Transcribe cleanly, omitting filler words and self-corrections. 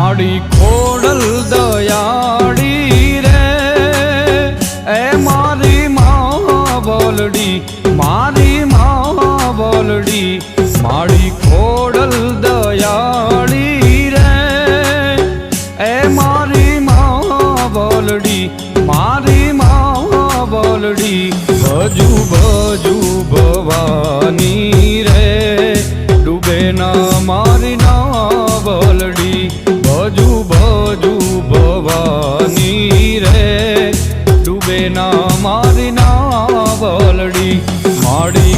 માડી ખોડલ દયાળી રે એ મારી માં બોલડી મારી માં બોલડી માડી ખોડલ દયાળી રે એ મારી માં બોલડી મારી માં બોલડી ભજુ ભજુ ભવાની રે ડૂબે ના મારી ના બોલડી ભજુ ભજુ ભવાની રે ડૂબે ના મારી ના બોલડી માડી